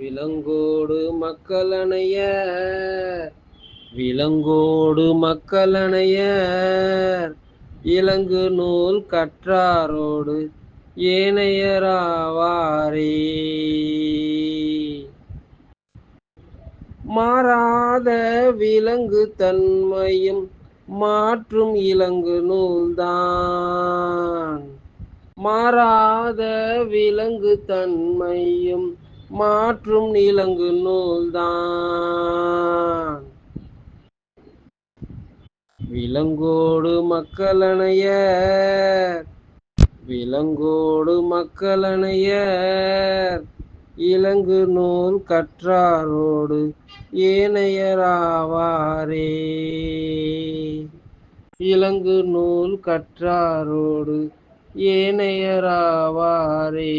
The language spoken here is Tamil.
விலங்கோடு மக்களணைய விலங்கோடு மக்களணைய இலங்கு நூல் கற்றாரோடு ஏனையராவாரே. மாறாத விலங்கு தன்மையும் மாற்றும் இலங்கு நூல்தான். மாறாத விலங்கு தன்மையும் மாற்றும் இலங்கு நூல்தான். விலங்கோடு மக்களணைய விலங்கோடு மக்களணைய இலங்கு நூல் கற்றாரோடு ஏனையராவாரே. இலங்கு நூல் கற்றாரோடு ஏனையராவாரே.